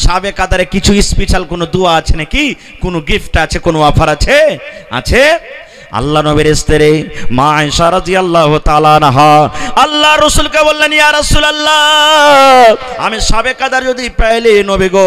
শাবে কাদারে কিছু স্পেশাল কোনো দোয়া আছে নাকি, কোনো গিফট আছে, কোনো অফার আছে? আছে। আল্লাহ নবীর স্ত্রী মা আয়েশা রাদিয়াল্লাহু তাআলা আনহা আল্লাহ রাসূলকে বললেন, ইয়া রাসূলুল্লাহ, আমি শাবে কাদার যদি পাইলে নবী গো,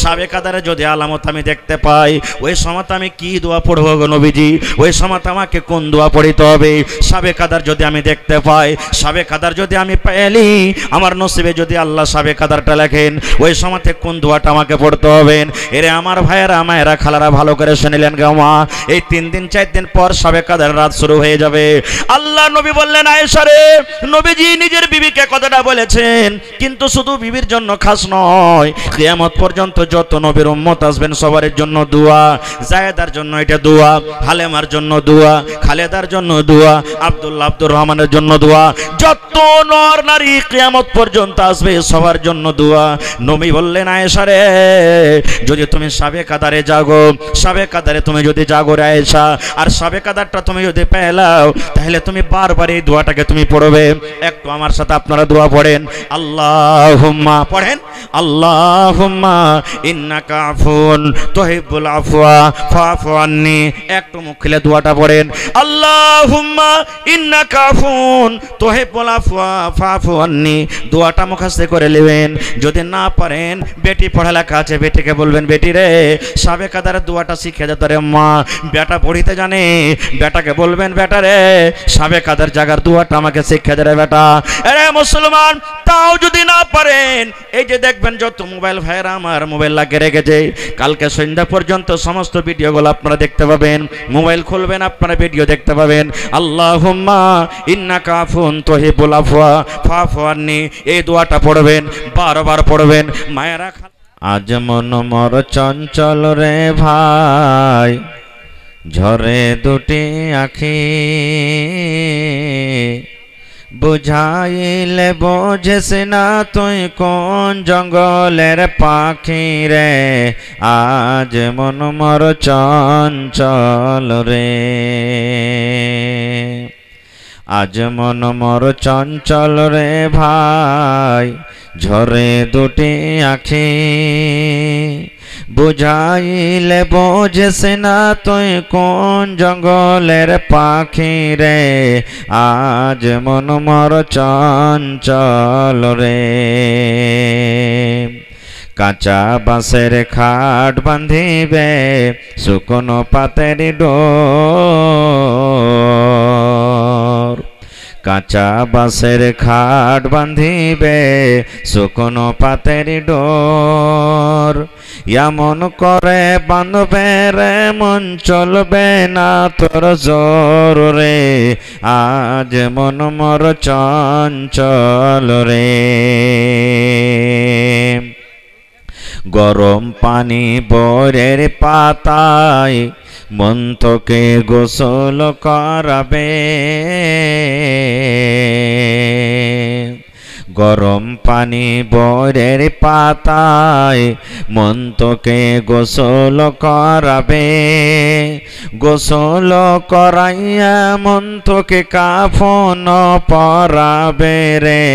শাবে কাদারে যদি আলামত আমি দেখতে পাই, ওই সময় আমি কি দোয়া পড়ব গো নবীজি? ওই সময় আমাকে কোন দোয়া পড়তে হবে? শাবে কাদার যদি আমি দেখতে পাই, শাবে কাদার যদি আমি পাইলি, আমার নসিবে যদি আল্লাহ শাবে কাদারটা লেখেন, ওই সময়তে কোন দোয়াটা আমাকে পড়তে হবে? এরে আমার ভাইয়েরা, মায়েরা, খালারা, ভালো করে শুনিলেন গো মা, এই 3 দিন 4 দিন পর শাবে কাদার রাত শুরু হয়ে যাবে। আল্লাহ নবী বললেন, আয়েশা রে, নবীজি নিজের বিবিকে কথাটা বলেছেন, কিন্তু শুধু বিবির জন্য খাস নয়, কিয়ামত পর্যন্ত যত নবীর উম্মত আসবেন সবার জন্য দোয়া। জায়েদার জন্য এটা দোয়া, হালেমার জন্য দোয়া, খালেদার জন্য দোয়া, আব্দুল্লাহ আব্দুর রহমানের জন্য দোয়া, যত নর নারী কিয়ামত পর্যন্ত আসবে সবার জন্য দোয়া। নবী বললেন, আয়েশা রে, যদি তুমি শাবে কাদারে জাগো, শাবে কাদারে তুমি যদি জাগো রে আয়েশা, আর শাবে কাদারটা তুমি যদি পেলাও, তাহলে তুমি বারবার এই দোয়াটাকে তুমি পড়বে। একটু আমার সাথে আপনারা দোয়া পড়েন, আল্লাহুম্মা, পড়েন, আল্লাহুম্মা ইন্নাকা আফুন তুহিব্বুল আফওয়া ফাফু আন্নি। একটু মুখ খুলে দোয়াটা পড়েন, আল্লাহুম্মা ইন্নাকা আফুন তুহিব্বুল আফওয়া ফাফু আন্নি। দোয়াটা মুখস্থ করে নেবেন। যদি না পারেন, বেটি পড়ালেখা আছে, বেটিকে বলবেন, বেটি রে, শাবে কাদারের দোয়াটা শিখে যেত রে মা। বেটা পড়িতে জানে, বেটাকে বলবেন, বেটা রে, শাবে কাদার জায়গার দোয়াটা আমাকে শিখে দে রে বেটা। আরে মুসলমান, তাও যদি না পারেন, এই যে দেখবেন যত মোবাইল ভাইরা আমার মোবাইল লাগিয়ে রেখেছে, কালকে সন্ধ্যা পর্যন্ত সমস্ত ভিডিওগুলো আপনারা দেখতে পাবেন। মোবাইল খুলবেন, আপনারা ভিডিও দেখতে পাবেন। আল্লাহুম্মা ইন্নাকা আফুন তুহিব্বুল আফওয়া ফাফু আন্নি, এই দোয়াটা পড়বেন, বারবার পড়বেন। মায়েরা, আজ মন মর চঞ্চল রে ভাই, ঝরে দুটি আখি, বুঝাইলে বোঝেস না তুই কোন জঙ্গলের পাখি রে, আজ মন মর চঞ্চল রে। আজ মন মর চঞ্চল রে ভাই, ঝরে দুটি আখি, বুঝাইলে বোঝেস না তুই কোন জঙ্গলের পাখি রে, আজ মন মর চঞ্চল রে। কাঁচা বাঁশের খাট বাঁধিবে শুকনো পাতের ডোর, কাঁচা বাঁশের খাট বাঁধিবে শুকনো পাতের ডোর, এমন করে বাঁধবে রে মন চলবে না তোর জোর রে, আজ মন মর চঞ্চল রে। গরম পানি বরের পাতায় মন তোকে গোসল করাবে, গরম পানি বরের পাতায় মন তোকে গোসল করাবে, গোসল করাইয়া মন তোকে কাফন পরাবে রে,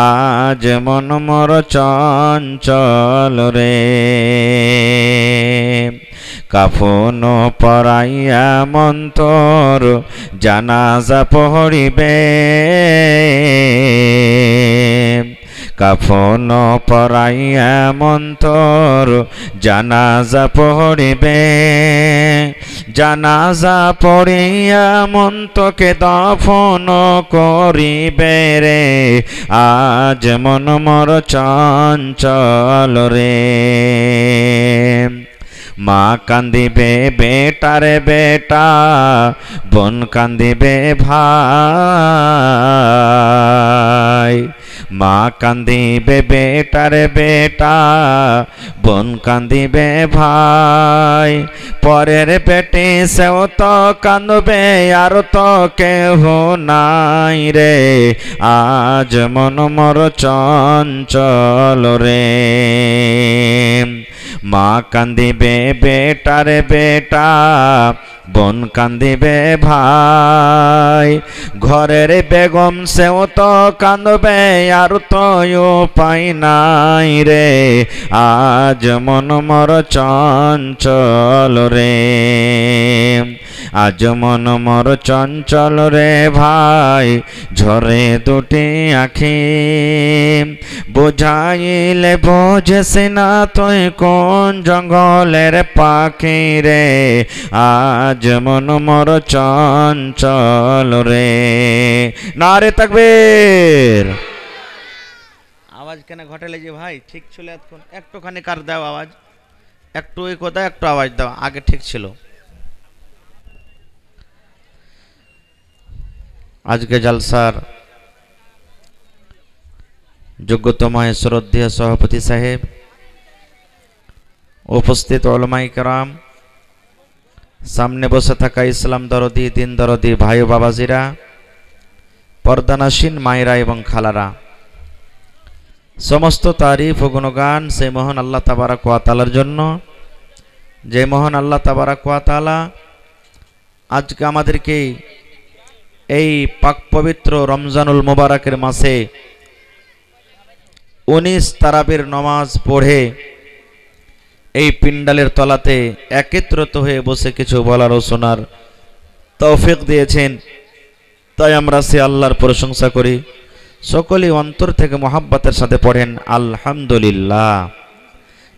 আজ মন মর চঞ্চল রে। কাফন পরাইয়া মন তোর জানাজা পড়িবে, কাফন পরাইয়া মন তোর জানাজা পড়িবে, জানাজা পড়িয়া মন তোকে দফন করিবে রে, আজ মন মর চঞ্চল রে। মা কান্দিবে বেটারে বেটা, বোন কান্দিবে ভাই, মা কান্দিবে বেটারে বেটা, বোন কান্দিবে ভাই, পরের পেটে সেও তো কান্দবে আর তো কেহ নাই রে, আজ মন মর চঞ্চল রে। মা কান্দিবে বেটারে বেটা, বোন কান্দিবে ভাই, ঘরের বেগম সেও তো কাঁদবে আর তো উপায় নাই রে, আজ মন মর চঞ্চল রে, আজ মন মর চঞ্চল রে ভাই, ঝরে দুটি আখি, বুঝাইলে বোঝেস না তুই কোন জঙ্গলের পাখি রে, আজ মন মর চঞ্চল রে। নারে তাকবীর। আওয়াজ কেন ঘটালে যে ভাই? ঠিক ছিল এতক্ষণ, একটুখানি কার দাও আওয়াজ, একটু ওই কথা একটু আওয়াজ দাও, আগে ঠিক ছিল। আজকে জালসার যোগ্যতম শ্রদ্ধেয় সভাপতি সাহেব, উপস্থিত উলামায়ে কেরাম, সামনে বসে থাকা ইসলাম দরদি দিন দরদি ভাই ও বাবাজিরা, পর্দানাসীন মায়েরা এবং খালারা, সমস্ত তারিফ ও গুণগান সেই মহান আল্লাহ তাবারক ওয়া তাআলার জন্য, যে মহান আল্লাহ তাবারক ওয়া তাআলা আজকে আমাদেরকে এই পাক পবিত্র রমজানুল মুবারকের মাসে 19 তারাবির নামাজ পড়ে এই পিন্ডালের তলাতে একত্রিত হয়ে বসে কিছু বলার ও শোনার তৌফিক দিয়েছেন। তাই আমরা সে আল্লাহর প্রশংসা করি। সকলেই অন্তর থেকে মহাব্বতের সাথে পড়েন আলহামদুলিল্লাহ।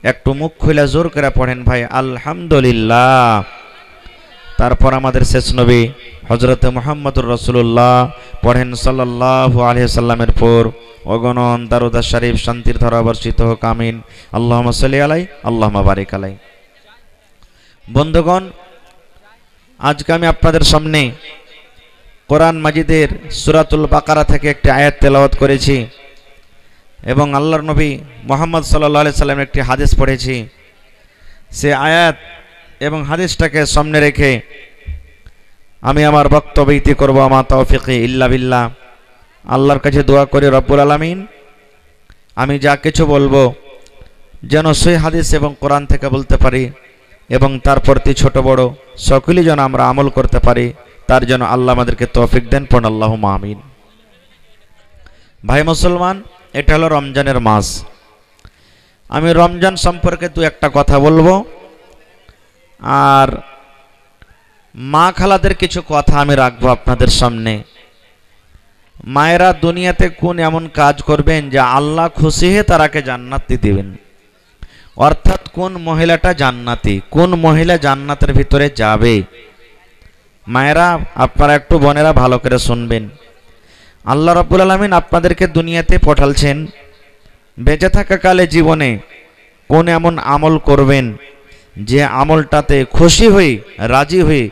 একটু মুখ খুলে জোর করে পড়েন ভাই আলহামদুলিল্লাহ। তারপর আমাদের শেষ নবী হযরত মুহাম্মদুর রাসূলুল্লাহ পড়েন সাল্লাল্লাহু আলাইহি সাল্লামের পর অগণন দারুদ শরীফ শান্তির ধারা বর্ষিত হোক, আমিন। আল্লাহুম্মা সাল্লি আলাই আল্লাহুম্মা বারিক আলাই। বন্ধুগণ, আজকে আমি আপনাদের সামনে কোরআন মাজিদের সূরাতুল বাকারা থেকে একটি আয়াত তেলাওয়াত করেছি এবং আল্লাহর নবী মুহাম্মদ সাল্লাল্লাহু আলাইহি সাল্লামের একটি হাদিস পড়েছি। সে আয়াত এবং হাদিসটাকে সামনে রেখে আমি আমার বক্তব্য ইতি করব। আমা তাওফিকি ইল্লা বিল্লাহ। আল্লাহর কাছে দোয়া করি রব্বুল আলামিন আমি যা কিছু বলবো যেন সেই হাদিস এবং কোরআন থেকে বলতে পারি এবং তার প্রতি ছোট বড় সকলেই যেন আমরা আমল করতে পারি, তার জন্য আল্লাহ আমাদেরকে তৌফিক দেন। পড়ুন আল্লাহুম্মা আমিন। ভাই মুসলমান, এটা হলো রমজানের মাস। আমি রমজান সম্পর্কে দু একটা কথা বলবো, আর মা খালাদের কিছু কথা আমি রাখবো আপনাদের সামনে। মায়েরা দুনিয়াতে কোন এমন কাজ করবেন যে আল্লাহ খুশি হয়ে তারাকে জান্নাতি দিবেন, অর্থাৎ কোন মহিলাটা জান্নাতি, কোন মহিলা জান্নাতের ভিতরে যাবে। মায়েরা আপনারা একটু বোনেরা ভালো করে শুনবেন। আল্লাহ রাব্বুল আলামিন আপনাদেরকে দুনিয়াতে পাঠালছেন, বেঁচে থাকাকালে জীবনে কোন এমন আমল করবেন যে আমলটাতে খুশি হয়ে রাজি হয়ে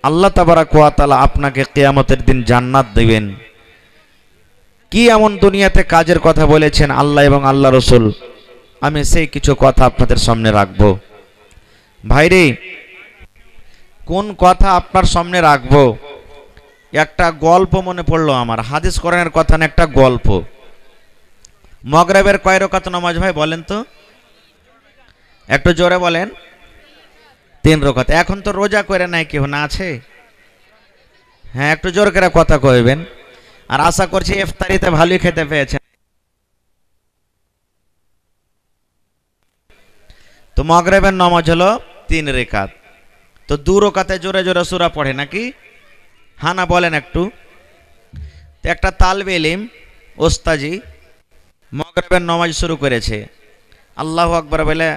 আল্লাহ তাবারক ওয়া তাআলা আপনাকে কিয়ামতের দিন জান্নাত দিবেন। কি এমন দুনিয়াতে কাজের কথা বলেছেন আল্লাহ এবং আল্লাহ রসুল, আমি সেই কিছু কথা আপনাদের সামনে রাখবো। ভাইরে, কোন কথা আপনার সামনে রাখবো, একটা গল্প মনে পড়লো আমার। হাদিস কোরআনের কথা না, একটা গল্প। মাগরিবের কয় রাকাত নামাজ ভাই বলেন তো, একটু জোরে বলেন। 3 রাকাত। এখন তো রোজা করে নাই কেউ, না আছে? হ্যাঁ, একটু জোর করে কথা কইবেন। আর আশা করছি ইফতারিতে ভালোই খেতে পেয়েছেন। তো মাগরিবের নামাজ হলো 3 রাকাত। তো 2 রাকাতে জোরে জোরে সূরা পড়ে নাকি? হ্যাঁ না বলেন একটু। তো একটা তালবে ইলম ওস্তাজি মাগরিবের নামাজ শুরু করেছে, আল্লাহু আকবার বলে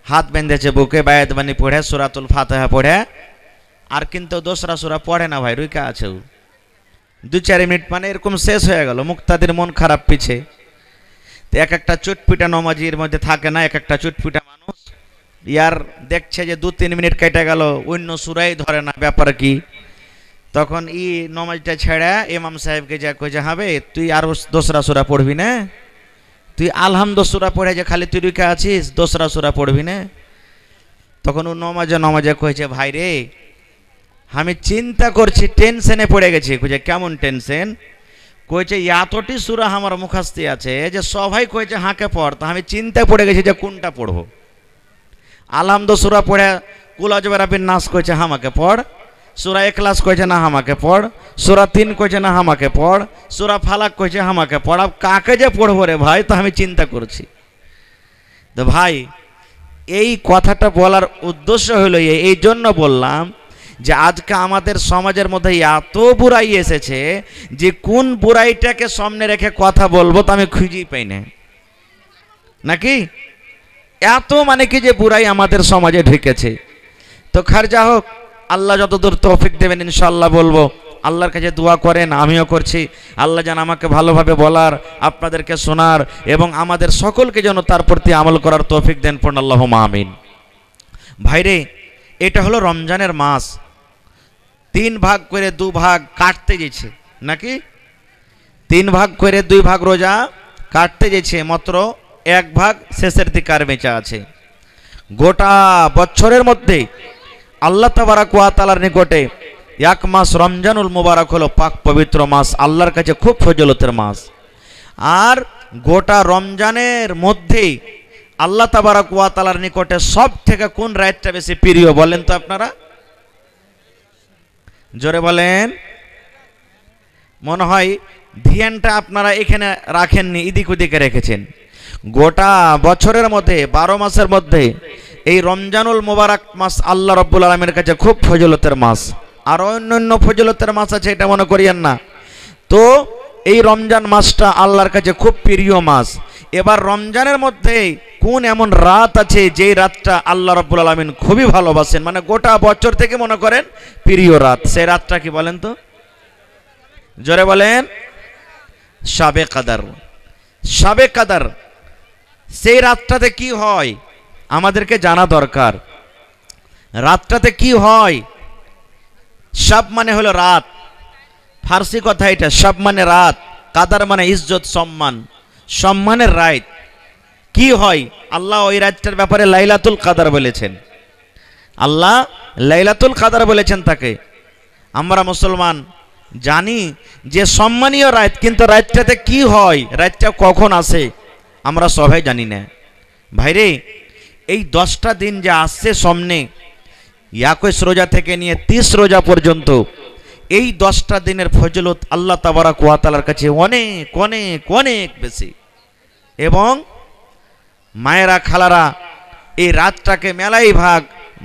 হাত বেঁধেছে বুকে, বায়াত বানি পড়ে সূরাতুল ফাতিহা পড়ে, আর কিন্তু দোসরা সূরা পড়ে না ভাই, রুইকা আছে। 2-4 মিনিট মানে এরকম শেষ হয়ে গেল। মুক্তাদির মন খারাপ পিছে। তো এক একটা চুটপিটা নমাজির মধ্যে থাকে না, এক একটা চুটপিটা মানুষ, ইয়ার দেখছে যে 2-3 মিনিট কেটে গেল, অন্য সূরাই ধরে না, ব্যাপার কি? তখন ই নমাজটা ছেড়ে ইমাম সাহেবকে যা কইছে, হবে তুই আর দোসরা সূরা পড়বি না? তুই আলহামদু সূরা পড়ে যে খালি তুই রুইকা আছিস, দোসরা সূরা পড়বি না? তখন ও নমাজে কইছে, ভাই রে আমি চিন্তা করছি, টেনশনে পড়ে গেছি। কইছে কেমন টেনশন? কইছে এতটি সূরা আমার মুখস্থ আছে যে সবাই কইছে হাঁকে পড়, তা আমি চিন্তায় পড়ে গেছি যে কোনটা পড়বো। আলহামদু সূরা পড়ে কুল আযওয়া রাব্বিন নাস কইছে আমাকে পড়, সূরা ইখলাস কইছে না আমাকে পড়, সূরা 3 কইছে না আমাকে পড়, সূরা ফালাক কইছে আমাকে পড়, আব কাকে যে পড়বো রে ভাই, তো আমি চিন্তা করছি। তো ভাই এই কথাটা বলার উদ্দেশ্য হলো এই জন্য বললাম যে আজকে আমাদের সমাজের মধ্যে এত বুড়াই এসেছে যে কোন বুড়াইটাকে সামনে রেখে কথা বলবো তো আমি খুঁজেই পাই না, নাকি এত মানে কি যে বুড়াই আমাদের সমাজে ঢুকেছে। তো খার যা হোক, আল্লাহ যতদূর তৌফিক দেবেন ইনশাআল্লাহ বলবো। আল্লাহর কাছে দোয়া করেন, আমিও করছি, আল্লাহ যেন আমাকে ভালোভাবে বলার, আপনাদেরকে শোনার এবং আমাদের সকলকে যেন তার প্রতি আমল করার তৌফিক দেন, পড়ুন আল্লাহুম্মা আমিন। ভাইরে, এটা হলো রমজানের মাস, 3 ভাগ করে 2 ভাগ কাটতে গেছে, নাকি 3 ভাগ করে 2 ভাগ রোজা কাটতে গেছে, মাত্র 1 ভাগ শেষের দিকে আর বেঁচে আছে। গোটা বছরের মধ্যে আল্লাহ তাবারক ওয়া তাআলার নিকটে 1 মাস রমজানুল মুবারক হলো পাক পবিত্র মাস, আল্লাহর কাছে খুব ফজিলতের মাস। আর গোটা রমজানের মধ্যে আল্লাহ তাবারক ওয়া তাআলার নিকটে সব থেকে কোন রাতটা বেশি প্রিয় বলেন তো আপনারা? জোরে বলেন। মনে হয় ধ্যানটা আপনারা এখানে রাখেননি, এদিক ওদিকে রেখেছেন। গোটা বছরের মধ্যে 12 মাসের মধ্যে এই রমজানুল মুবারক মাস আল্লাহ রাব্বুল আলামিনের কাছে খুব ফজিলতের মাস। আর অন্যান্য ফজিলতের মাস আছে, এটা মনে করিয়েন না। তো এই রমজান মাসটা আল্লাহর কাছে খুব প্রিয় মাস। এবার রমজানের মধ্যে কোন এমন রাত আছে যেই রাতটা আল্লাহ রাব্বুল আলামিন খুবই ভালোবাসেন, মানে গোটা বছর থেকে মনে করেন প্রিয় রাত, সেই রাতটা কি বলেন তো? জোরে বলেন। শাবে কদর। শাবে কদর, সেই রাতটাতে কি হয় আমাদেরকে জানা দরকার। রাতটাতে কি হয়? শাব মানে হলো রাত, ফার্সি কথা এটা। শাব মানে রাত, কাদার মানে ইজ্জত, সম্মান, সম্মানের রাত। কি হয়? আল্লাহ ওই রাতটার ব্যাপারে লাইলাতুল কাদার বলেছেন। আল্লাহ লাইলাতুল কাদার বলেছেন তাকে। আমরা মুসলমান জানি যে সম্মানীয় রাত, কিন্তু রাতটাতে কি হয়, রাতটা কখন আসে আমরা সবাই জানি না। ভাইরে, এই 10টা দিন যে আসছে সামনে, 21 রোজা থেকে নিয়ে 30 রোজা পর্যন্ত, এই 10টা দিনের ফজিলত আল্লাহ তাবারক ওয়া তাআলার কাছে অনেক অনেক অনেক বেশি। এবং মায়েরা খালারা এই রাতটাকে মেলাই ভাগ,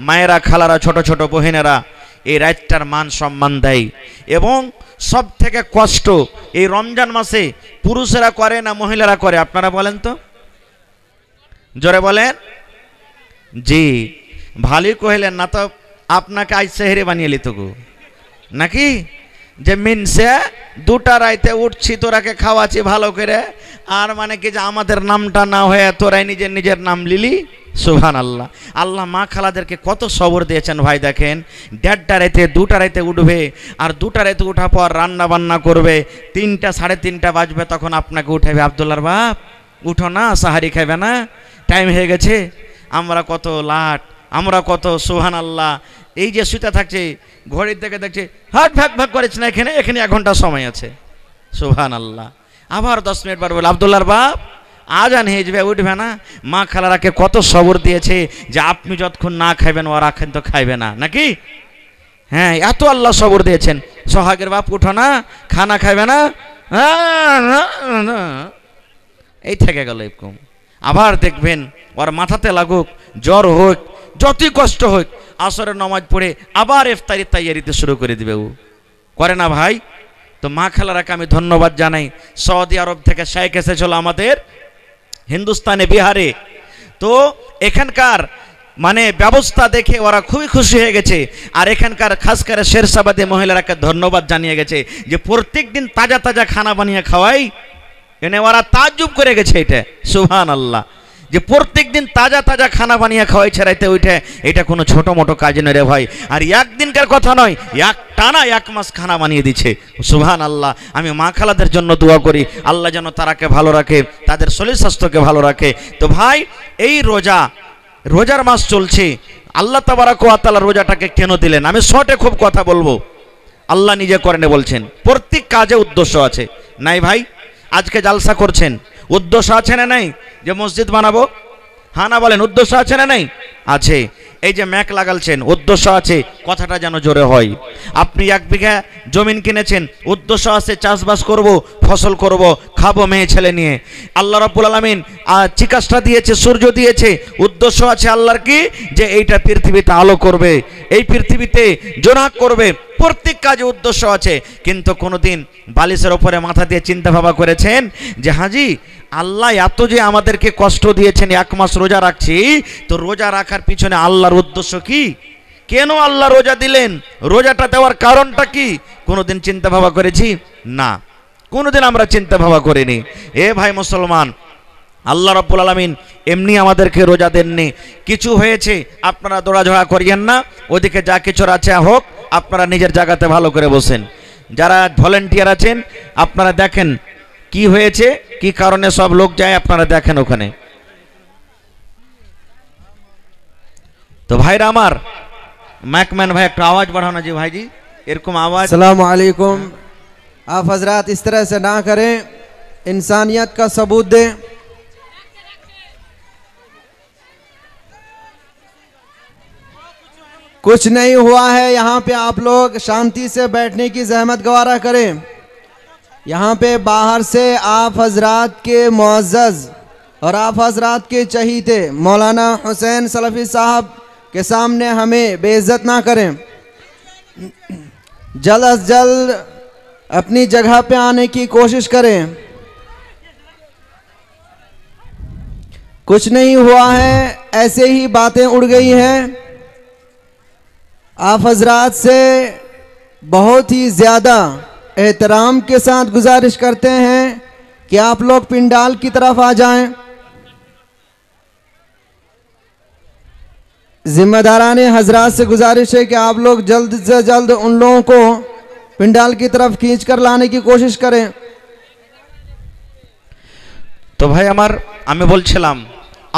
মায়েরা খালারা ছোট ছোট বহিনেরা এই রাতটার মান সম্মান দেয়। এবং সব থেকে কষ্ট এই রমজান মাসে পুরুষেরা করে না মহিলারা করে, আপনারা বলেন তো? জোরে বলেন। জি, ভালোই কহিলেন না তো, আপনাকে আজ সেহরি বানিয়ে লিত গো, নাকি? যে মিনসে 2টা রাইতে উঠছি, তোরাকে খাওয়াচ্ছি ভালো করে, আর মানে কি যে আমাদের নামটা না হয়ে তোরাই নিজের নিজের নাম লিলি। সুবহানাল্লাহ। আল্লাহ মা খালাদেরকে কত সবর দিয়েছেন ভাই। দেখেন, 1:30 রাইতে 2টা রাইতে উঠবে, আর 2টা রাইতে উঠার পর রান্না বান্না করবে, 3টা 3:30 বাজবে, তখন আপনাকে উঠাবে, আব্দুল্লাহর বাপ উঠো না, সাহারি খাবে না, টাইম হয়ে গেছে। আমরা কত লাট, আমরা কত সুবহানাল্লাহ, এই যে শুতে থাকছে, ঘড়ির দিকে দেখছে, হাট ভাগ ভাগ করেছে না, এখানে 1 ঘন্টা সময় আছে। সুবহানাল্লাহ। আবার 10 মিনিট বার বলে, আব্দুল্লাহর বাপ আজান হয়ে যাবে, উঠবে না। মা খালারাকে কত সবর দিয়েছে যে আপনি যতক্ষণ না খাইবেন ওরা কিন্তু খাইবে না, নাকি? হ্যাঁ, এত আল্লাহ সবর দিয়েছেন। সোহাগের বাপ উঠো না, খানা খাইবে না, এই থেকে গেল এরকম। আবার দেখবেন ওর মাথাতে লাগুক, জ্বর হোক, যতই কষ্ট হোক, আসরের নামাজ পড়ে আবার ইফতারি তৈয়ারিতে শুরু করে দিবে। ও করে না ভাই? তো মা খালারাকে আমি ধন্যবাদ জানাই। সৌদি আরব থেকে শেখ এসেছিল আমাদের হিন্দুস্তানে, বিহারে। তো এখানকার মানে ব্যবস্থা দেখে ওরা খুবই খুশি হয়ে গেছে। আর এখানকার খাস করে শেরশাবাদী মহিলারাকে ধন্যবাদ জানিয়ে গেছে যে প্রত্যেক দিন তাজা তাজা খানা বানিয়ে খাওয়াই। এনে ওরা তাজ্জুব করে গেছে এটা। সুবহানাল্লাহ। যে প্রত্যেক দিন তাজা তাজা খানা বানিয়ে খাওয়াইছে রাইতে উঠে, এটা কোনো ছোট মোটো কাজ নয় রে ভাই। আর একদিনকার কথা নয়, টানা 1 মাস খানা বানিয়ে দিচ্ছে। সুবহানাল্লাহ। আমি মা খালাদের জন্য দোয়া করি, আল্লাহ যেন তারাকে ভালো রাখে, তাদের শরীর স্বাস্থ্যকে ভালো রাখে। তো ভাই, এই রোজার মাস চলছে, আল্লাহ তাবারক ওয়া তাআলা রোজাটাকে কেন দিলেন? আমি শর্টে খুব কথা বলবো। আল্লাহ নিজে করেন বলছেন, প্রত্যেক কাজে উদ্দেশ্য আছে। নাই ভাই, আজকে জালসা করছেন, উদ্দেশ্য আছে না নাই? যে মসজিদ বানাবো, হ্যাঁ না বলেন, উদ্দেশ্য আছে না নাই? আছে। এই যে ম্যাক লাগালছেন উদ্দেশ্য আছে কথাটা যেন জোরে হয়। আপনি 1 বিঘা জমিন কিনেছেন, উদ্দেশ্য আছে চাষবাস করব, ফসল করব, খাবো মেয়ে ছেলে নিয়ে। আল্লাহ রাব্বুল আলামিন চিকাসটা দিয়েছে, সূর্য দিয়েছে, উদ্দেশ্য আছে আল্লাহর কি, যে এইটা পৃথিবীতে আলো করবে, এই পৃথিবীতে জোনাক করবে, প্রত্যেক কাজে উদ্দেশ্য আছে। কিন্তু কোনোদিন বালিশের ওপরে মাথা দিয়ে চিন্তা ভাবনা করেছেন যে হাজি আল্লাহ এত যে আমাদেরকে কষ্ট দিয়েছেন, 1 মাস রোজা রাখছি, তো রোজা রাখার পিছনে আল্লাহর উদ্দেশ্য কি? কেন আল্লাহ রোজা দিলেন? রোজাটা দেওয়ার কারণটা কি? কোনোদিন চিন্তা ভাবনা করেছি? না, কোনোদিন আমরা চিন্তা ভাবনা করিনি। এ ভাই মুসলমান, আল্লাহ রাব্বুল আলামিন এমনি আমাদেরকে রোজা দেননি। কিছু হয়েছে আপনারা দৌড়াঝোড়া করিয়েন না, ওদিকে যা কিছু আছে হোক, আপনারা নিজের জায়গাতে ভালো করে বসেন। যারা ভলেন্টিয়ার আছেন আপনারা দেখেন কি হয়েছে, কি কারণে সব লোক যায়, আপনারা দেখেন ওখানে। তো ভাইরা আমার, मैकमैन भाई एक आवाज बढ़ाना जी भाई जी, एरकम आवाज। अस्सलाम वालेकुम। आप हजरात इस तरह से ना करें, इंसानियत का सबूत दें। कुछ नहीं हुआ है, यहाँ पे आप लोग शांति से बैठने की जहमत गवारा करें। यहाँ पे बाहर से आप हजरात के मुअज़्ज़ज़ और आप हजरात के चहीते मौलाना हुसैन सलफ़ी साहब के सामने हमें बेइज्जत ना करें। जल्द अज जल्द अपनी जगह पे आने की कोशिश करें। कुछ नहीं हुआ है, ऐसे ही बातें उड़ गई हैं। आप हजरात से बहुत ही ज़्यादा एहतराम के साथ गुजारिश करते हैं कि आप लोग पिंडाल की तरफ आ जाएं। जिम्मेदाराने हजरात से गुजारिश है कि आप लोग जल्द से जल्द उन लोगों को पिंडाल की तरफ खींच कर लाने की कोशिश करें। तो भाई আমার আমি বলছিলাম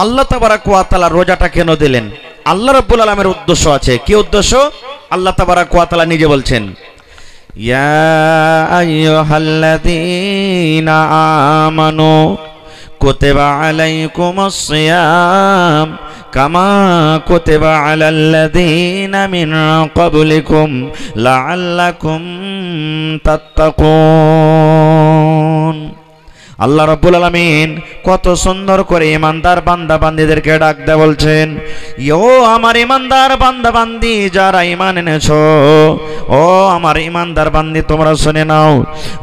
আল্লাহ তাবারাক ওয়া তাআলা রোজাটা কেন দিলেন? আল্লাহ রাব্বুল আলামিনের উদ্দেশ্য আছে। কি উদ্দেশ্য? আল্লাহ তাবারাক ওয়া তাআলা নিজে বলছেন, ইয়া আইয়ুহাল্লাযীনা আমানু কুতিবা আলাইকুমুস সিয়াম কামা কুতিবা আলাল্লাযীনা মিন ক্বাবলিকুম লাআল্লাকুম তাত্তাকুন। আল্লাহ রাব্বুল আলামিন কত সুন্দর করে ইমানদার বান্দা বান্দীদেরকে ডাক দেয়া বলছেন, ও আমার ইমানদার বান্দা বান্দী যারা ঈমান এনেছো, ও আমার ইমানদার বান্দী তোমরা শুনে নাও,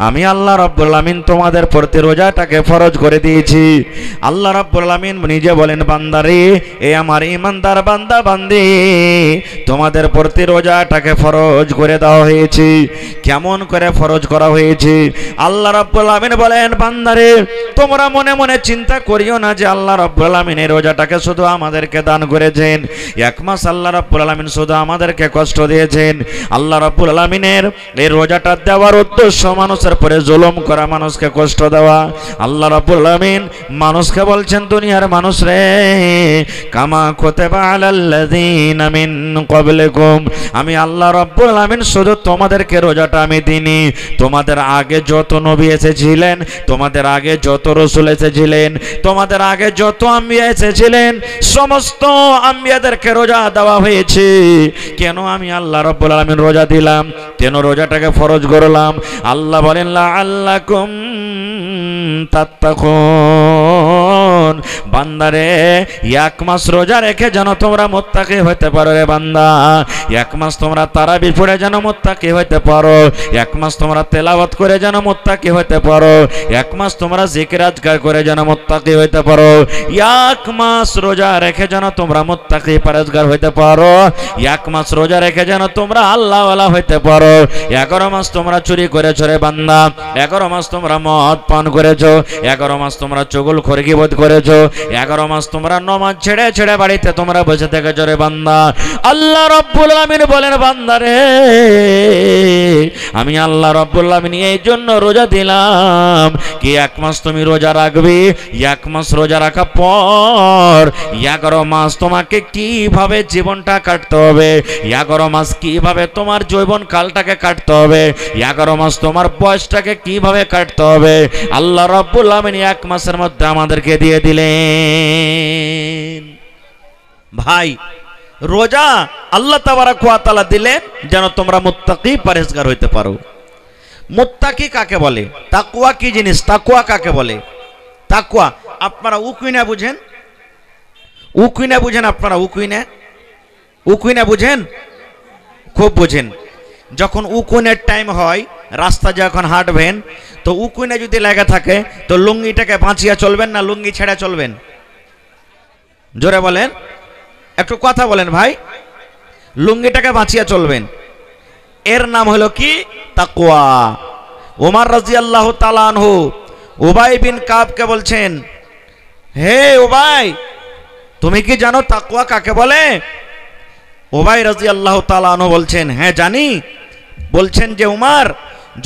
আমি আল্লাহ রাব্বুল আলামিন তোমাদের প্রতি রোজাটাকে ফরজ করে দিয়েছি। আল্লাহ রাব্বুল আলামিন নিজে বলেন, বান্দারে এ আমার ইমানদার বান্দা বান্দী তোমাদের প্রতি রোজাটাকে ফরজ করে দেওয়া হয়েছে। কেমন করে ফরজ করা হয়েছে? আল্লাহ রাব্বুল আলামিন বলেন, বান্দারে তোমরা মনে মনে চিন্তা করিও না যে আল্লাহ রাব্বুল আলামিন এই রোজাটাকে শুধু আমাদেরকে দান করেছেন, 1 মাস আল্লাহ রাব্বুল আলামিন শুধু আমাদেরকে কষ্ট দিয়েছেন। আল্লাহ রাব্বুল আলামিনের এই রোজাটা দেওয়ার উদ্দেশ্য মানুষের পরে জুলুম করা, মানুষকে কষ্ট দেওয়া। আল্লাহ রাব্বুল আলামিন মানুষকে বলছেন, দুনিয়ার মানুষ রে, কামা কুতিবা আলাল্লাযীনা মিন ক্বাবলিকুম, আমি আল্লাহ রাব্বুল আলামিন শুধু তোমাদেরকে রোজাটা আমি দিইনি, তোমাদের আগে যত নবী এসেছিলেন, তোমাদের আগে যত রাসূল এসেছিলেন, তোমাদের আগে যত আম্বিয়া এসেছিলেন, সমস্ত আম্বিয়াদেরকে রোজা দেওয়া হয়েছে। কেন আমি আল্লাহ রাব্বুল আলামিন রোজা দিলাম, কেন রোজাটাকে ফরজ করলাম? আল্লাহ বলেন, লাআল্লাকুম তাত্তাকুন, বান্দারে 1 মাস রোজা রেখে যেন তোমরা মুত্তাকি হতে পারো রে বান্দা। 1 মাস তোমরা তারাবি পড়ে যেন মুত্তাকি হতে পারো, 1 মাস তোমরা তেলাওয়াত করে যেন মুত্তাকি হতে পারো, 1 মাস তোমরা জিকির আজকার করে যেন মুত্তাকি হতে পারো, 1 মাস রোজা রেখে যেন তোমরা মুত্তাকি পরহেজগার হতে পারো, 1 মাস রোজা রেখে যেন তোমরা আল্লাহওয়ালা হতে পারো। 11 মাস তোমরা চুরি করেছো রে বান্দা, 11 মাস তোমরা মদ পান করেছো, 11 মাস তোমরা চুগলখড়ি গীবত করেছো, 11 মাস তোমরা নামাজ ছেড়ে ছেড়ে বাড়িতে তোমরা বসে থেকেছো রে বান্দা। আল্লাহ রাব্বুল আলামিন বলেন, বান্দারে আমি আল্লাহ রাব্বুল আলামিন এই জন্য রোজা দিলাম কি 1 মাস তুমি রোজা রাখবে, 1 মাস রোজা রাখার পর 11 মাস তোমাকে কিভাবে জীবনটা কাটতে হবে, 11 মাস কিভাবে তোমার যৌবন কালটাকে কাটতে হবে, 11 মাস তোমার বয়সটাকে কিভাবে কাটতে হবে, আল্লাহ রাব্বুল আলামিন 1 মাসের মধ্যে আমাদেরকে দিয়ে দিলেন। ভাই রোজা আল্লাহ তাবারাক ওয়া তাআলা দিলেন যেন তোমরা মুত্তাকি পরহেজগার হইতে পারো। মুত্তাকি কাকে বলে? তাকওয়া কি জিনিস? তাকওয়া কাকে বলে? তাকওয়া আপনারা উকুইনা বুঝেন? উকুইনা বুঝেন আপনারা? উকুইনা, উকুইনা বুঝেন? খুব বুঝেন। যখন উকুনের টাইম হয়, রাস্তা যখন হাঁটবেন, তো উকুইনা যদি লেগে থাকে তো লুঙ্গিটাকে বাঁচিয়ে চলবেন না লুঙ্গি ছেড়ে চলবেন? জোরে বলেন, একটু কথা বলেন ভাই। লুঙ্গিটাকে বাঁচিয়ে চলবেন, এর নাম হলো কি? তাকওয়া। ওমর রাদিয়াল্লাহু তাআলা আনহু উবাই বিন কাবকে বলছেন, হে উবাই, তুমি কি জানো তাকওয়া কাকে বলে? উবাই রাদিয়াল্লাহু তাআলা আনহু বলছেন, হ্যাঁ জানি। বলছেন যে উমর,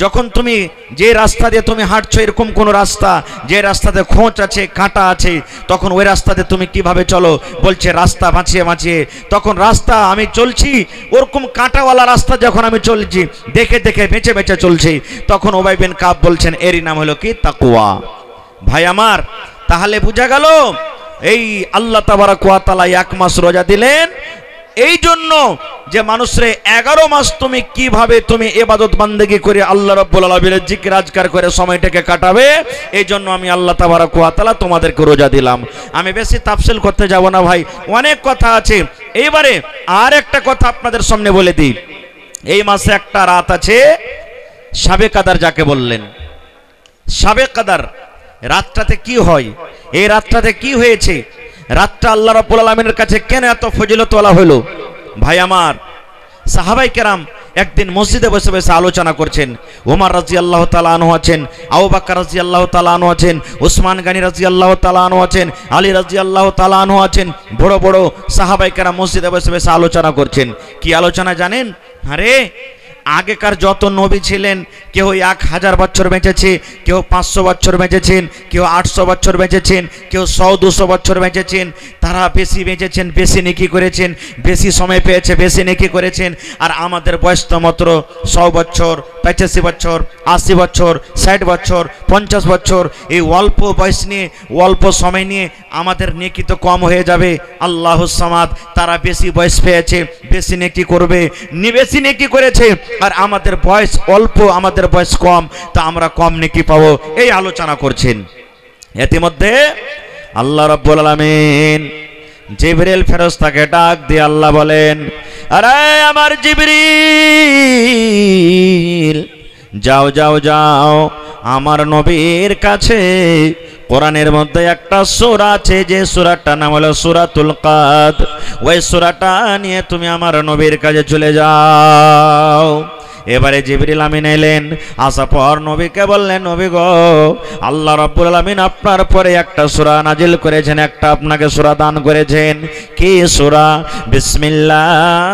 যখন তুমি যে রাস্তা দিয়ে তুমি হাঁটছো, এরকম কোন রাস্তা যে রাস্তাতে খোঁচ আছে, কাঁটা আছে, তখন ওই রাস্তাতে তুমি কিভাবে চলো? বলছে রাস্তা বাঁচিয়ে বাঁচিয়ে। তখন রাস্তা আমি চলছি, ওরকম কাঁটাওয়ালা রাস্তা যখন আমি চলছি, দেখে দেখে বেঁচে বেঁচে চলছি, তখন উবাই বিন কাব বলছেন এরই নাম হলো কি? তাকওয়া। ভাই আমার, তাহলে বোঝা গেল এই আল্লাহ তাবারাক ওয়া তাআলা 1 মাস রোজা দিলেন এই জন্য যে মানুষরে 11 মাস তুমি কিভাবে তুমি ইবাদত বান্দেগি করে আল্লাহ রাব্বুল আলামিনের জিকির আজকার করে সময়টাকে কাটাবে, এই জন্য আমি আল্লাহ তাবারাক ওয়া তাআলা তোমাদেরকে রোজা দিলাম। আমি বেশি তাফসীল করতে যাব না ভাই, অনেক কথা আছে। এইবারে আর একটা কথা আপনাদের সামনে বলে দিই। এই মাসে একটা রাত আছে শাবে কাদার, যাকে বললেন শাবে কাদার। রাতটাতে কি হয়? এই রাতটাতে কি হয়েছে? রাতটা আল্লাহ রাব্বুল আলামিনের কাছে কেন এত ফজিলতওয়ালা হলো? ভাই আমার, সাহাবাই কেরাম একদিন মসজিদে বসে বসে আলোচনা করছেন। ওমর রাদিয়াল্লাহু তাআলা আনহু আছেন, আবু বকর রাদিয়াল্লাহু তাআলা আনহু আছেন, উসমান গনি রাদিয়াল্লাহু তাআলা আনহু আছেন, আলী রাদিয়াল্লাহু তাআলা আনহু আছেন। বড় বড় সাহাবাই কেরাম মসজিদে বসে বসে আলোচনা করছেন। কি আলোচনা জানেন? আরে আগেকার যত নবী ছিলেন, কেউ 1000 বছর বেঁচেছে, কেউ 500 বছর বেঁচেছেন, কেউ 800 বছর বেঁচেছেন, কেউ 100-200 বছর বেঁচেছেন। তারা বেশি বেঁচেছেন, বেশি নেকি করেছেন, বেশি সময় পেয়েছে, বেশি নেকি করেছেন। আর আমাদের বয়স তো মাত্র 100 বছর, 85 বছর, 80 বছর, 60 বছর, 50 বছর। এই অল্প বয়স নিয়ে, অল্প সময় নিয়ে আমাদের নেকি তো কম হয়ে যাবে। আল্লাহুস সামাদ, তারা বেশি বয়স পেয়েছে, বেশি নেকি করবে, বেশি নেকি করেছে। আর আমাদের বয়স অল্প, আমাদের বয়স কম, তা আমরা কম নেকি পাবো, এই আলোচনা করছেন। ইতিমধ্যে আল্লাহ রাব্বুল আলামিন জিবরিল ফেরেশতাকে ডাক দিয়ে আল্লাহ বলেন, আরে আমার জিবরিল, যাও যাও যাও, আমার নবীর কাছে কোরআনের মধ্যে একটা সূরা আছে, যে সূরাটার নাম হলো সূরাতুল কাদ। ওই সূরাটা নিয়ে তুমি আমার নবীর কাছে চলে যাও। এবারে জিবরিল আমিন এলেন, আসার পর নবীকে বললেন, নবী গো, আল্লাহ রাব্বুল আলামিন আপনার পরে একটা সূরা নাজিল করেছেন, একটা আপনাকে সূরা দান করেছেন। কি সূরা? বিসমিল্লাহির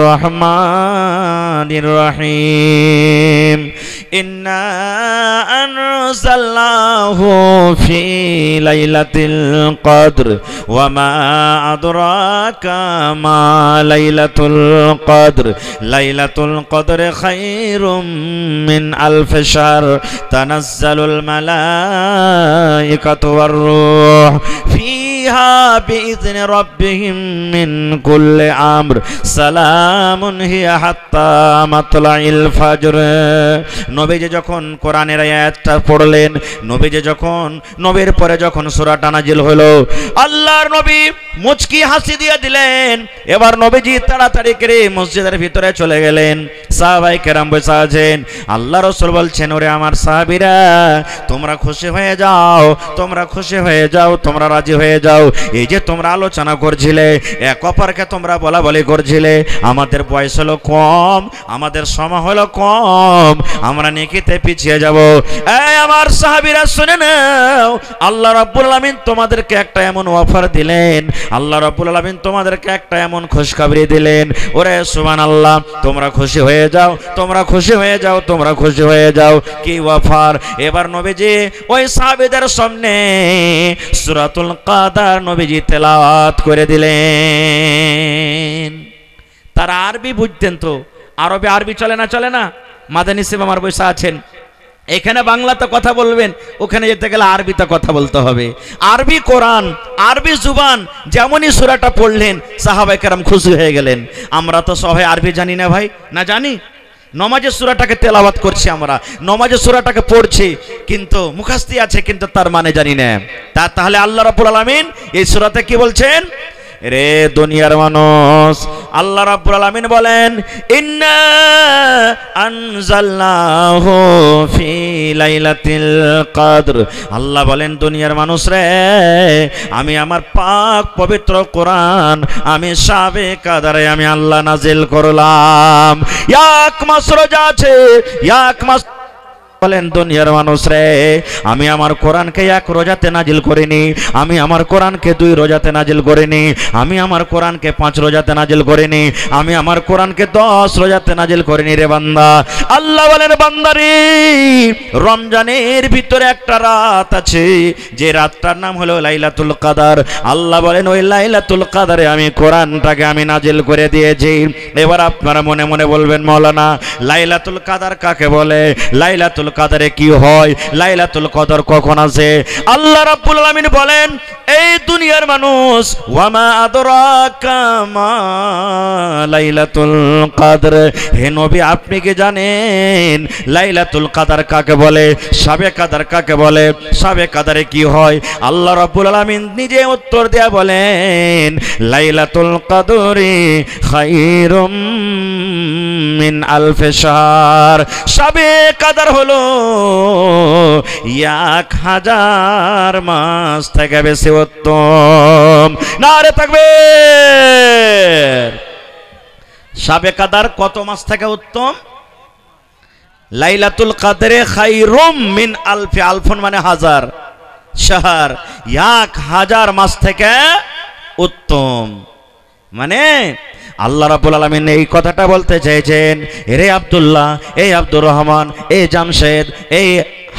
রহমানির রহিম। ইন্না আনজালনাহু ফি লাইলাতিল কদর ওয়া মা আদরাকা মা লাইলাতুল কদর। লাইলাতুল কদর খায়রুম মিন আলফি শাহর তানাজ্জালুল মালাইকাতু ওয়ার রূহ ফিহা বিইذনি রাব্বিহিম মিন কুল্লি আমর সালামুন হিয়া হাত্তা মাতলাইল ফজর। নবীজি যখন কোরআনের আয়াতটা পড়লেন, নবীজি যখন নবীর পরে যখন সূরাটা নাজিল হলো, আল্লাহর নবী মুচকি হাসি দিয়ে দিলেন। এবার নবীজি তাড়াতাড়ি করে মসজিদের ভিতরে চলে গেলেন। সাহাবায়ে কেরাম বসে আছেন। আল্লাহ রাসূল বলছেন, ওরে আমার সাহাবীরা, তোমরা খুশি হয়ে যাও, তোমরা খুশি হয়ে যাও, তোমরা রাজি হয়ে যাও। এই যে তোমরা আলোচনা করছিলে, এক অপরকে তোমরা বলা বলি করছিলে, আমাদের বয়স হলো কম, আমাদের সময় হলো কম, আমরা নেকিতে পিছিয়ে যাব। এই আমার সাহাবীরা শুনে নাও, আল্লাহ রাব্বুল আলামিন তোমাদেরকে একটা এমন অফার দিলেন, আল্লাহ রাব্বুল আলামিন তোমাদেরকে একটা এমন খুশখবরি দিলেন। ওরে সুবহানাল্লাহ, তোমরা খুশি হয়ে যাও, তোমরা খুশি হয়ে যাও, তোমরা খুশি হয়ে যাও। কি অফার? এবার নবীজি ওই সাহাবীদের সামনে সূরাতুল কাদার নবীজি তেলাওয়াত করে দিলেন। তারা আরবি বুঝতেন তো, আরবি চলে না, চলে না? মাদানী সাহেব আমার বসে আছেন, এখানে বাংলাতে কথা বলবেন, ওখানে যেতে গেলে আরবিতে কথা বলতে হবে। আরবি কোরআন, আরবি জুবান, যেমনই সূরাটা পড়লেন সাহাবায়ে কেরাম খুশি হয়ে গেলেন। আমরা তো সবাই আরবি জানি না ভাই, না জানি? নমাজের সূরাটাকে তেলাওয়াত করছি আমরা, নমাজের সূরাটাকে পড়ছি, কিন্তু মুখস্থি আছে কিন্তু তার মানে জানি না। তাহলে আল্লাহ রাব্বুল আলামিন এই সূরাতে কি বলছেন? রে দুনিয়ার মানুষ, আল্লাহ রাব্বুল আলামিন বলেন ইন্না আনজালনাহু ফি লাইলাতিল কদর। আল্লাহ বলেন দুনিয়ার মানুষ রে, আমি আমার পাক পবিত্র কোরআন আমি শাবে কদরে আমি আল্লাহ নাজিল করলাম। এক মাস রোজা আছে, এক মাস বলেন দুনিয়ার মানুষ রে, আমি আমার কোরআনকে এক রোজাতে নাজিল করিনি, আমি আমার কোরআনকে 2 রোজাতে নাজিল করিনি, আমি আমার কোরআনকে 5 রোজাতে নাজিল করিনি, আমি আমার কোরআনকে 10 রোজাতে নাজিল করিনি রে বান্দা। আল্লাহ বলেন বান্দারে, রমজানের ভিতরে একটা রাত আছে, যে রাতটার নাম হলো লাইলাতুল কদর। আল্লাহ বলেন ওই লাইলাতুল কদরে আমি কোরআনটাকে আমি নাজিল করে দিয়েছি। এবার আপনারা মনে মনে বলবেন মাওলানা লাইলাতুল কদর কাকে বলে, লাইলাতুল কদরে কি হয়, লাইলাতুল কদর কখন আছে? আল্লাহ রাব্বুল আলামিন বলেন এই দুনিয়ার মানুষ, ওয়ামা আদরাকা মা লাইলাতুল কদর। হে নবী আপনি কি জানেন লাইলাতুল কদর কাকে বলে, শাবে কদর কাকে বলে, শাবে কদরে কি হয়? আল্লাহ রাব্বুল আলামিন নিজে উত্তর দেয়া বলেন লাইলাতুল কদরি খায়রুম মিন আলফি শাহর। শাবে কদর হলো 1000 মাস থেকে বেশি উত্তম। নারে তাকবীর। শাবে কদর কত মাস থেকে উত্তম? লাইলাতুল কদরে খায়রুম মিন আলফি, আলফুন মানে হাজার, শাহর 1000 মাস থেকে উত্তম। মানে আল্লাহ রাব্বুল আলামিন এই কথাটা বলতে চাইছেন, রে আব্দুল্লাহ, এই আব্দুর রহমান, এই জামশেদ, এই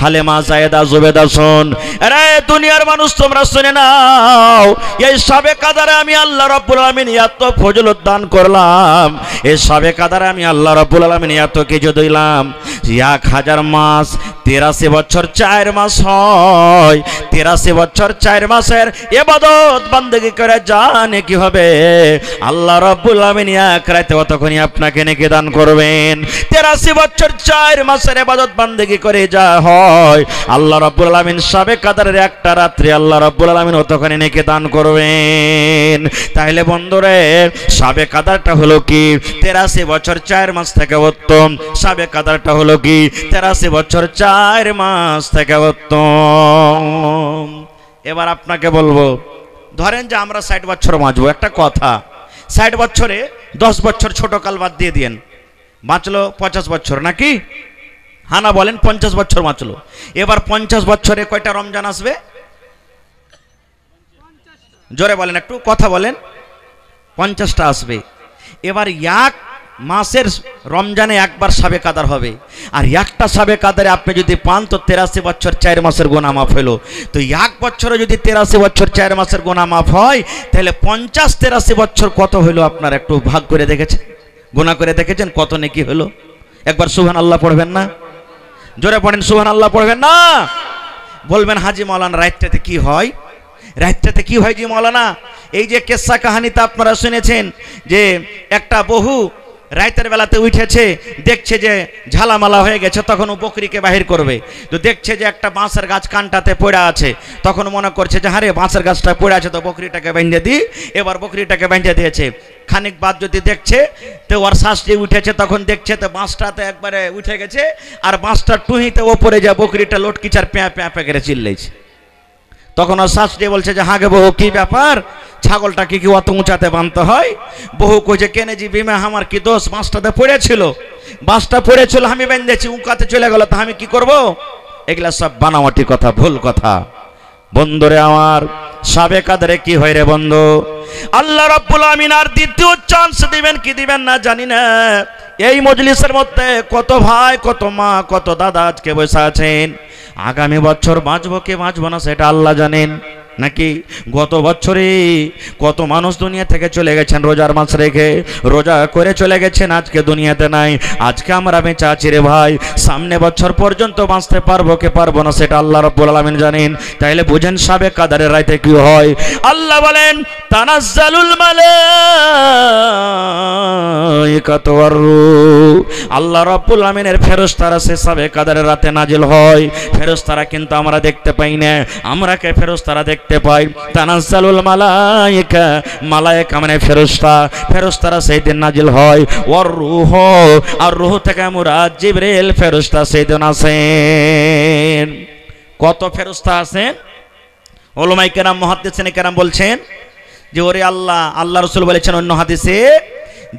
হালেমা, জায়েদা, জুবেদা, শোন রে দুনিয়ার মানুষ তোমরা শুনে নাও, এই শাবে কদরে আমি আল্লাহ রাব্বুল আলামিন এত ফজিলত দান করলাম, এই শাবে কদরে আমি আল্লাহ রাব্বুল আলামিন এত কিছু দিলাম। 1000 মাস 83 বছর 4 মাস হয়, 83 বছর 4 মাসের ইবাদত বান্দেগি করে জানে কি হবে? আল্লাহ রাব্বুল আলামিন এক রাতে অতক্ষণই আপনাকে নেকি দান করবেন। 83 বছর 4 মাসের ইবাদত বান্দেগি করে যা হয়, আল্লাহ রাব্বুল আলামিন শাবে কদরের একটা রাত্রি আল্লাহ রাব্বুল আলামিন অতক্ষণই নেকি দান করবেন। তাহলে বন্ধুরে শাবে কদরটা হলো কি? 83 বছর 4 মাস থেকে উত্তম। শাবে কদরটা হলো কি? 83 বছর 4 মাস থেকে উত্তম। এবার আপনাকে বলবো, ধরেন যে আমরা 60 বছর বাঁচবো, একটা কথা, 60 বছরে 10 বছর ছোট কাল বাদ দিয়ে দিন, বাঁচলো 50 বছর নাকি? হানা বলেন 50 বছর বাঁচলো। এবার 50 বছরে কয়টা রমজান আসবে? জোরে বলেন, একটু কথা বলেন। 50টা আসবে। এবার এক মাসের রমজানে একবার শাবে কদর হবে, আর একটা শাবে কদরে আপনি যদি পান তো 83 বছর 4 মাসের গুনাহ মাফ হলো। তো এক বছরে যদি 83 বছর 4 মাসের গুনাহ মাফ হয়, তাহলে 50 83 বছর কত হলো আপনার একটু ভাগ করে দেখেছেন, গুনাহ করে দেখেছেন কত নেকি হলো? একবার সুবহানাল্লাহ পড়বেন না? জোরে পড়েন সুবহানাল্লাহ পড়বেন না? বলবেন হাজি মাওলানা রাতটাতে কি হয়? রাতটাতে কি হয় জি মাওলানা? এই যে কিসসা কাহিনীতে আপনারা শুনেছেন যে একটা বহু রাতের বেলাতে উঠেছে, দেখছে যে ঝালামালা হয়ে গেছে, তখন ও বকরিকে বাহির করবে, তো দেখছে যে একটা বাঁশের গাছ কানটাতে পড়ে আছে, তখন মনে করছে যে হারে বাঁশের গাছটা পড়ে আছে তো বকরিটাকে বেঁধে দিই। এবার বকরিটাকে বেঁধে দিয়েছে। খানিক বাদ যদি দেখছে তো ওর শ্বাসটি উঠেছে, তখন দেখছে তো বাঁশটাতে একবারে উঠে গেছে, আর বাঁশটা টুহিতে ওপরে যা বকরিটা লটকিচার প্যাঁ প্যাঁ প্যাঁ করে চিল্লেছে। তখন ওর শ্বাস দিয়ে বলছে যে হাগে বহু কি ব্যাপার, ছাগলটাকে কি অত উঁচাতে বাঁধতে হয়? বহু কইছে কেনে জি বিমা আমার কি দোষ, বাঁশটাতে পড়েছিল, বাঁশটা পড়েছিল আমি বেঁধেছি, উঁকাতে চলে গেল, তা আমি কি করব? এগুলা সব বানাওয়াটি কথা, ভুল কথা। বন্ধুরে আমার, শাবে কদরে কি হয় রে বন্ধু? আল্লাহ রাব্বুল আমিন আর দ্বিতীয় চান্স দিবেন কি দিবেন না জানি না। এই মজলিসের মধ্যে কত ভাই, কত মা, কত দাদা আজকে বসে আছেন, আগামী বছর বাঁচবো কি বাঁচবো না সেটা আল্লাহ জানেন। নাকি গত বছরে কত মানুষ দুনিয়া থেকে চলে গেছেন রোজার মাস রেখে, রোজা করে চলে গেছেন, আজকে দুনিয়াতে নাই। আজকে আমরা বেঁচে আছি রে ভাই, সামনে বছর পর্যন্ত বাঁচতে পারবো কি পারবো না সেটা আল্লাহ রাব্বুল আলামিন জানেন। তাইলে বুঝেন সাবে কাদারের রাতে কি হয়। আল্লাহ বলেন তানাজ্জালুল মালাইকাতু ওয়ার রূহ, আল্লাহ রাব্বুল আলামিনের ফেরেশতারা সে সাবে কাদারের রাতে নাজিল হয়। ফেরেশতারা কিন্তু আমরা দেখতে পাই না, আমরা কে ফেরেশতারা দেখতে পাই। তানাজ্জালুল মালাইকা, মালায়েকা মানে ফেরেশতা, ফেরেশতারা সেই দিন নাজিল হয়। ওয়ার রূহ, আর রূহ থেকে মুরাদ জিবরিল ফেরেশতা সেই দিন আসেন। কত ফেরেশতা আছেন? উলামায়ে কেরাম মুহাদ্দিসিনে কেরাম বলছেন যে ওরে আল্লাহ রাসূল বলেছেন অন্য হাদিসে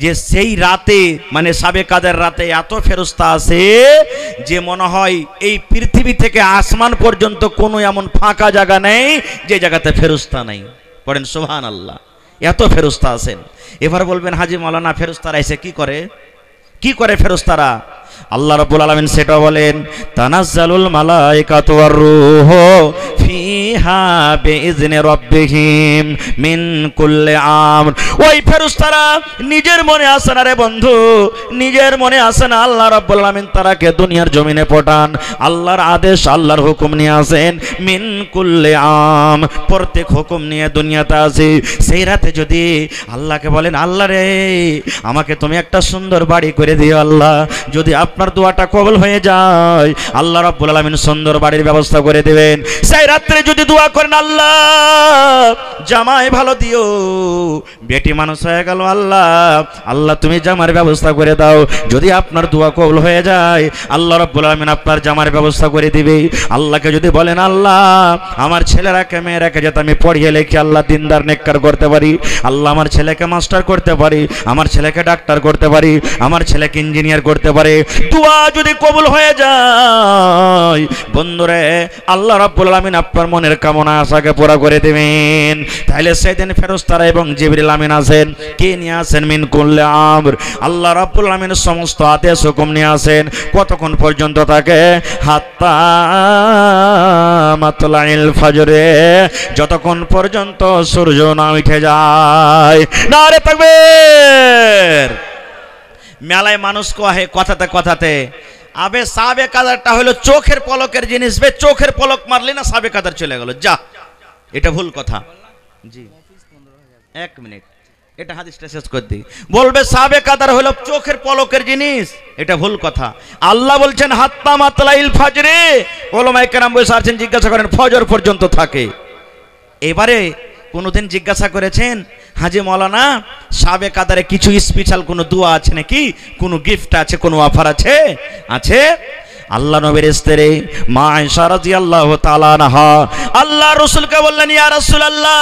যে সেই রাতে মানে সাবে কাদের রাতে এত ফেরেশতা আছে যে মনে হয় এই পৃথিবী থেকে আসমান পর্যন্ত কোনো এমন ফাঁকা জায়গা নেই যে জায়গাতে ফেরেশতা নেই। পড়েন সুবহানাল্লাহ, এত ফেরেশতা আছেন। এবার বলবেন হাজী মাওলানা ফেরেশতারা এসে কি করে? কি করে ফেরেশতারা? আল্লাহ রাব্বুল আলামিন সেটা বলেন তানাজ্জালুল মালাইকাতু ওয়ার রূহ ফিহা বিইজনি রাব্বিহিম মিন কুল্লি আমর। ওই ফেরেশতারা নিজের মনে আসে না রে বন্ধু, নিজের মনে আসে না। আল্লাহ রাব্বুল আলামিন তারাকে দুনিয়ার জমিনে পাঠান, আল্লাহর আদেশ আল্লাহর হুকুম নিয়ে আসেন। মিন কুল্লি আম, প্রত্যেক হুকুম নিয়ে দুনিয়াতে আসে। সেই রাতে যদি আল্লাহকে বলেন আল্লাহ রে আমাকে তুমি একটা সুন্দর বাড়ি করে দিও আল্লাহ, যদি আপনার দোয়াটা কবুল হয়ে যায় আল্লাহ রাব্বুল আলামিন সুন্দর বাড়ির ব্যবস্থা করে দিবেন। সেই রাত্রে যদি দোয়া করেন আল্লাহ জামাই ভালো দিও, বেটি মানুষ হয়ে গেল আল্লাহ তুমি জামার ব্যবস্থা করে দাও, যদি আপনার দোয়া কবুল হয়ে যায় আল্লাহ রাব্বুল আলামিন আপনার জামার ব্যবস্থা করে দিবে। আল্লাহকে যদি বলেন আল্লাহ আমার ছেলেরাকে মেয়েরাকে যাতে আমি পড়িয়ে লেখি আল্লাহ দিনদার নেককার করতে পারি, আল্লাহ আমার ছেলেকে মাস্টার করতে পারি, আমার ছেলেকে ডাক্তার করতে পারি, আমার ছেলেকে ইঞ্জিনিয়ার করতে পারে, দোয়া যদি কবুল হয়ে যায় বন্ধুরে আল্লাহ রাব্বুল আলামিন আপনার মনের কামনা আশাকে পুরা করে দিবেন। তাহলে সেদিন ফেরেশতারা এবং জিবরিল আমিন আছেন, কে নিয়ে আসেন? মিন কুল্লি আমর, আল্লাহ রাব্বুল আলামিন সমস্ত আদেশ হুকুম নিয়ে আসেন। কতক্ষণ পর্যন্ত থাকে? হাত্তা মাতলাইল ফজরে, যতক্ষণ পর্যন্ত সূর্য না উঠে যায়। নারে তাকবীর। মেলায় মানুষ কহে কথাতে কথাতে আবে সাবে কাদারটা হলো চোখের পলকের জিনিস, বে চোখের পলক মারলি না সাবে কাদার চলে গেল, যা, এটা ভুল কথা। জি 1 মিনিট, এটা হাদিসটা শেষ করে দিই। বলবে সাবে কাদার হলো চোখের পলকের জিনিস, এটা ভুল কথা। আল্লাহ বলছেন হাত্তা মাতলাইল ফজরে, উলামায়ে কেরাম বসে আছেন জিজ্ঞাসা করেন ফজর পর্যন্ত থাকে। এবারে কোনোদিন জিজ্ঞাসা করেছেন হাজী মাওলানা সাবে কাদারে কিছু স্পেশাল কোনো দোয়া আছে নাকি, কোনো গিফট আছে, কোনো অফার আছে? আছে। আল্লাহ নবীর স্ত্রী মা আয়েশা রাদিয়াল্লাহু তাআলা আনহা আল্লাহ রাসূলকে বললেন ইয়া রাসূলুল্লাহ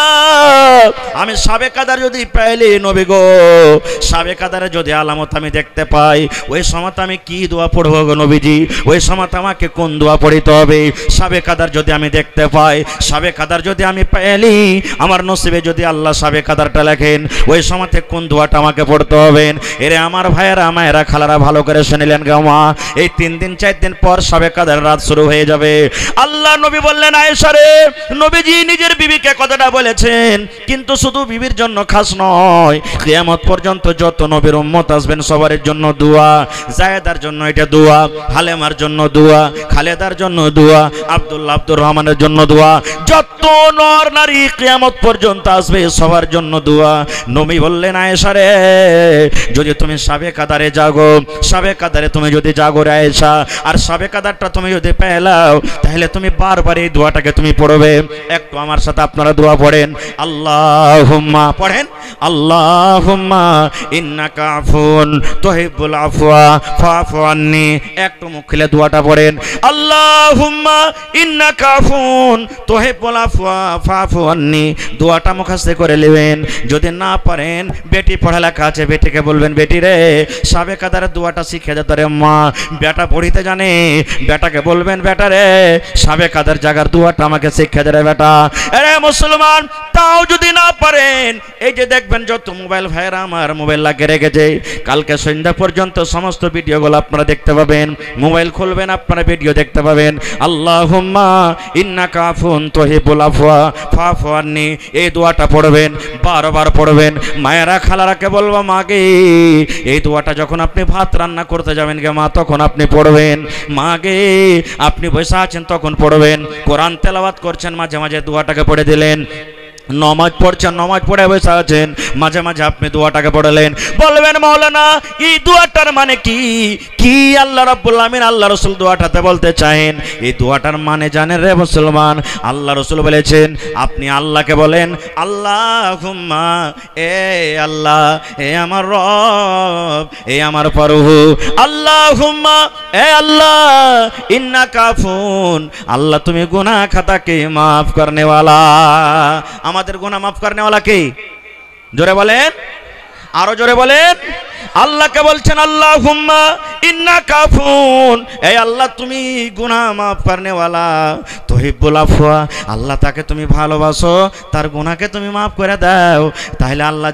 আমি সাবে কাদার যদি পাইলে নবী গো, সাবে কাদারে যদি আলামত আমি দেখতে পাই ওই সময় আমি কি দোয়া পড়ব গো নবীজি? ওই সময় আমাকে কোন দোয়া পড়তে হবে? সাবে কাদার যদি আমি দেখতে পাই, সাবে কাদার যদি আমি পাইলি, আমার নসিবে যদি আল্লাহ সাবে কাদারটা লেখেন ওই সময়তে কোন দোয়াটা আমাকে পড়তে হবে? এরে আমার ভাইয়েরা মায়েরা খালারা ভালো করে শুনিলেন গো মা, এই 3 দিন 4 দিন পর সাবে কাদার রাত শুরু হয়ে যাবে। আল্লাহ নবী বললেন আয়েশা রে, নবীজি নিজের বিবিকে কথাটা বলেছেন, কিন্তু শুধু বিবির জন্য খাস নয়, কিয়ামত পর্যন্ত যত নবীর উম্মত আসবেন সবার জন্য দোয়া। জায়েদার জন্য এটা দোয়া, হালেমার জন্য দোয়া, খালেদার জন্য দোয়া, আব্দুল্লাহ আব্দুর রহমানের জন্য দোয়া, যত নর নারী কিয়ামত পর্যন্ত আসবে সবার জন্য দোয়া। নবী বললেন আয়েশা রে যদি তুমি সাবে কাদারে জাগো, সাবে কাদারে তুমি যদি জাগো রে আয়েশা, আর সাবে কাদারটা তুমি যদি পেলাও তাহলে তুমি বারবার এই দোয়াটাকে তুমি পড়বে। একটু আমার সাথে আপনারা দোয়া পড়েন, আল্লাহুম্মা পড়েন, আল্লাহুম্মা ইন্নাকা আফুন তুহিব্বুল আফওয়া ফাফু আন্নি। একটু মুখ খুলে দোয়াটা পড়েন, আল্লাহুম্মা ইন্নাকা আফুন তুহিব্বুল আফওয়া ফাফু আন্নি। দোয়াটা মুখস্থ করে নেবেন। যদি না পারেন বেটি পড়ালেখা আছে, বেটিকে বলবেন বেটি রে সাবে কাদারের দোয়াটা শিখে যেত রে মা। বেটা পড়িতে জানে, বেটাকে বলবেন বেটা রে সাবে কাদার জায়গার দোয়াটা আমাকে শিক্ষা দে রে বেটা। আরে মুসলমান, তাও যদি না পারেন এই যে দেখবেন দেখবেন যত মোবাইল ভাইরা আমার মোবাইল লাগিয়ে রেখেছে, কালকে সন্ধ্যা পর্যন্ত সমস্ত ভিডিওগুলো আপনারা দেখতে পাবেন। মোবাইল খুলবেন আপনারা ভিডিও দেখতে পাবেন। আল্লাহুম্মা ইন্নাকা আফুন তুহিব্বুল আফওয়া ফাফু আন্নি, এই দোয়াটা পড়বেন, বারবার পড়বেন। মায়েরা খালারাকে বলবো, মাগে এই দোয়াটা যখন আপনি ভাত রান্না করতে যাবেন গে মা, তখন আপনি পড়বেন। মাগে আপনি বসে আছেন তখন পড়বেন। কোরআন তেলাওয়াত করছেন, মাঝে মাঝে দোয়াটাকে পড়ে দিলেন। নমাজ পড়ছেন, নমাজ পড়ে বসে আছেন, মাঝে মাঝে আপনি দোয়াটাকে পড়লেন। বলবেন মাওলানা এই দোয়াটার মানে কি? কি আল্লাহ রাব্বুল আমিন আল্লাহ রাসূল দোয়াটাতে বলতে চান? এই দোয়াটার মানে জানেন রে মুসলমান? আল্লাহ রাসূল বলেছেন আপনি আল্লাহকে বলেন, আল্লাহুম্মা, এ আল্লাহ, এ আমার রব, এ আমার প্রভু, আল্লাহুম্মা, এ আল্লাহ, ইন্নাকা আফুন, আল্লাহ তুমি গুনাহ খাতাকে মাফ করনে वाला। আমাদের গুনাহ মাফ করনে वाला কে? জোরে বলেন, আরো জোরে বলেন। আল্লাহকে বলছেন আল্লাহুম্মা ইন্নাকা আফুন, এই আল্লাহ তুমি গুনাহ মাফ করনে वाला, তুহিব্বুল আফওয়া, আল্লাহ তাকে তুমি ভালোবাসো, তার গুনাহকে তুমি মাফ করে দাও। তাহলে আল্লাহ